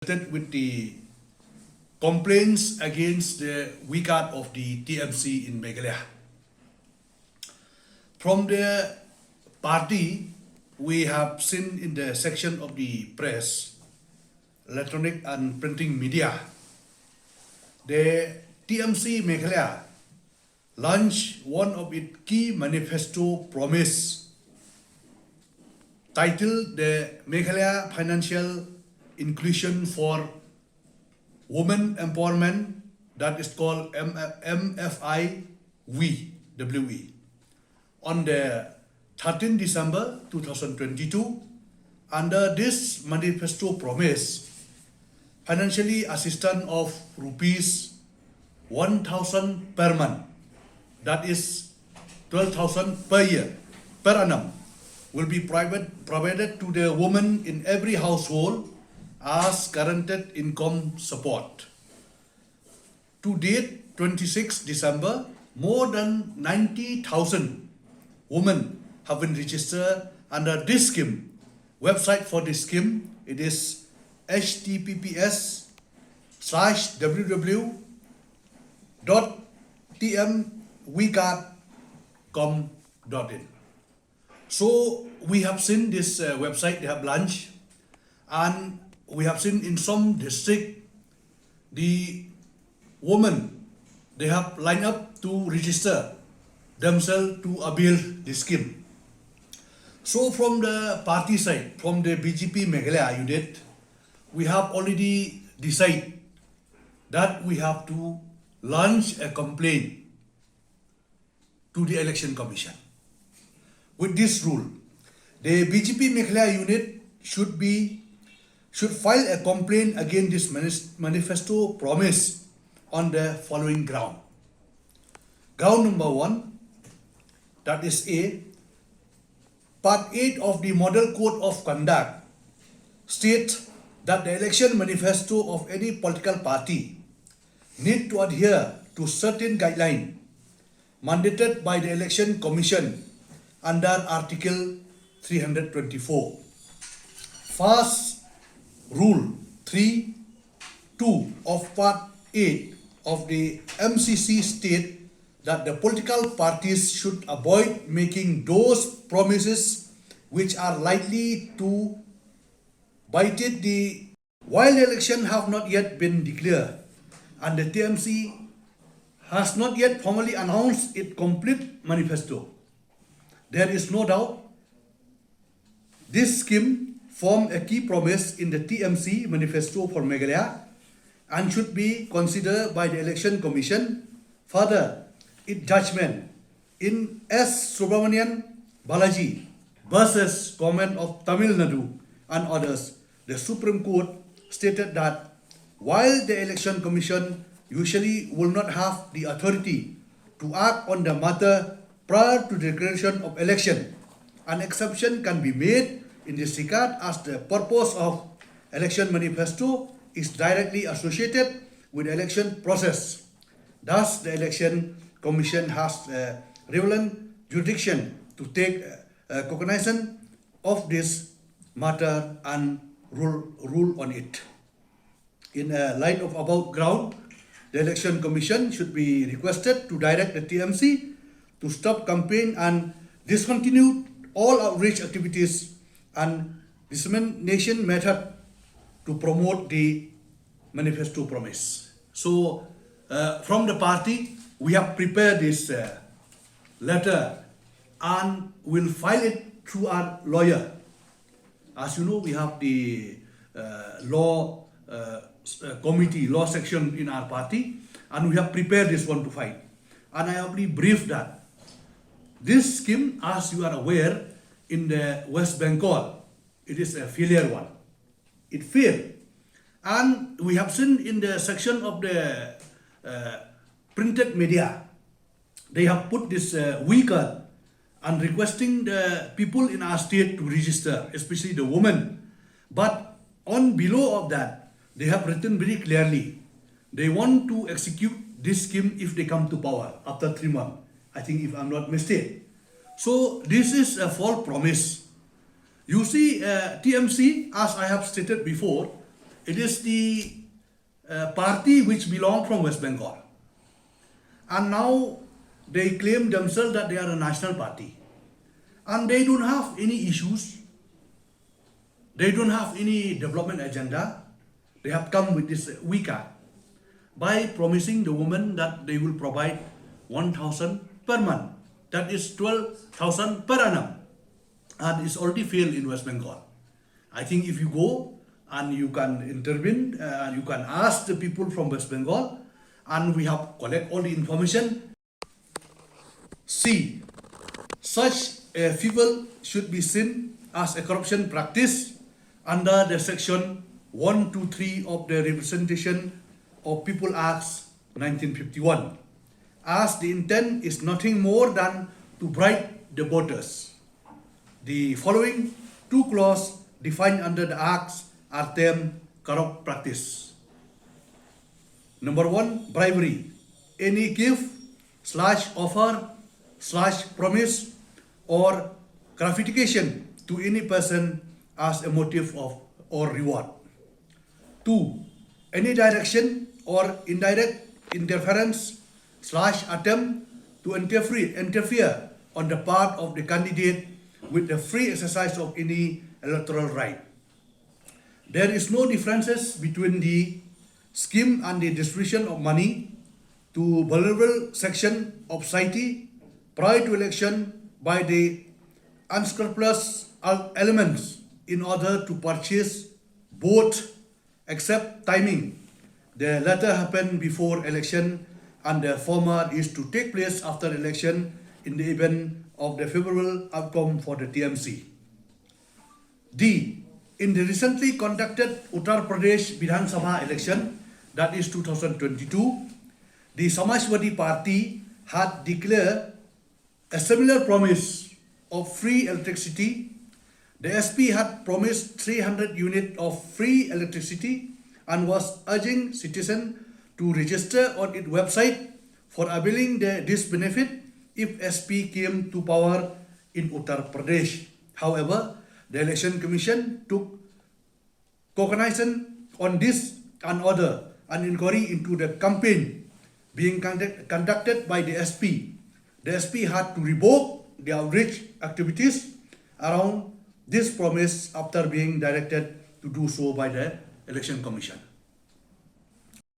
with the complaints against the WECARD of the TMC in Meghalaya. From the party, we have seen in the section of the press, electronic and printing media, the TMC Meghalaya launched one of its key manifesto promise titled the Meghalaya Financial Inclusion for Women Empowerment, that is called MFI WE. On the 13 December 2022, under this manifesto promise, financially assistance of rupees 1,000 per month, that is 12,000 per year, per annum, will be provided to the woman in every household as guaranteed income support. To date, 26 December, more than 90,000 women have been registered under this scheme. Website for this scheme, it is https://www.tmwecard.com.in. So we have seen this website they have launched, and we have seen in some district the women they have lined up to register themselves to avail the scheme. So from the party side, from the BJP Meghalaya unit, we have already decided that we have to launch a complaint to the Election Commission. With this rule, the BJP Meghalaya unit should file a complaint against this manifesto promise on the following ground. Ground number 1, that is A, Part 8 of the Model Code of Conduct states that the election manifesto of any political party need to adhere to certain guidelines mandated by the Election Commission under Article 324. First, Rule 3.2 of Part 8 of the MCC state that the political parties should avoid making those promises which are likely to violate the while the election have not yet been declared and the TMC has not yet formally announced its complete manifesto. There is no doubt this scheme forms a key promise in the TMC manifesto for Meghalaya and should be considered by the Election Commission. Further, its judgment in S. Subramanian Balaji versus Government of Tamil Nadu and others, the Supreme Court stated that while the Election Commission usually will not have the authority to act on the matter prior to the declaration of election, an exception can be made in this regard as the purpose of election manifesto is directly associated with the election process. Thus, the Election Commission has relevant jurisdiction to take cognizance of this matter and rule on it. In light of above ground, the Election Commission should be requested to direct the TMC to stop campaign and discontinue all outreach activities and dissemination method to promote the manifesto promise. So from the party, we have prepared this letter and will file it through our lawyer. As you know, we have the law committee, law section in our party, and we have prepared this one to file. And I have briefed that this scheme, as you are aware, in the West Bengal, it is a failure one. It failed. And we have seen in the section of the printed media, they have put this WECARD and requesting the people in our state to register, especially the women. But on below of that, they have written very clearly, they want to execute this scheme if they come to power after 3 months. I think if I'm not mistaken. So this is a false promise. You see, TMC, as I have stated before, It is the party which belong from West Bengal. And now they claim themselves that they are a national party. And they don't have any issues. They don't have any development agenda. They have come with this WECARD by promising the woman that they will provide 1,000 per month. That is 12,000 per annum. And it's already failed in West Bengal. I think if you go and you can intervene, you can ask the people from West Bengal, and we have collect all the information. See, such people should be seen as a corruption practice under the section 123 of the Representation of People Act 1951, as the intent is nothing more than to bribe the voters. The following two clauses defined under the Acts are termed corrupt practice. Number 1, bribery. Any gift / offer / promise or gratification to any person as a motive of or reward. 2, any direction or indirect interference / attempt to interfere on the part of the candidate with the free exercise of any electoral right. There is no differences between the scheme and the distribution of money to vulnerable section of society prior to election by the unscrupulous elements in order to purchase both, except timing. The latter happened before election and the former is to take place after election in the event of the favorable outcome for the TMC. D. In the recently conducted Uttar Pradesh Vidhan Sabha election, that is 2022, the Samajwadi Party had declared a similar promise of free electricity. The SP had promised 300 units of free electricity and was urging citizens to register on its website for availing this benefit if SP came to power in Uttar Pradesh. However, the Election Commission took cognizance on this and ordered an inquiry into the campaign being conducted by the SP. The SP had to revoke the outreach activities around this promise after being directed to do so by the Election Commission.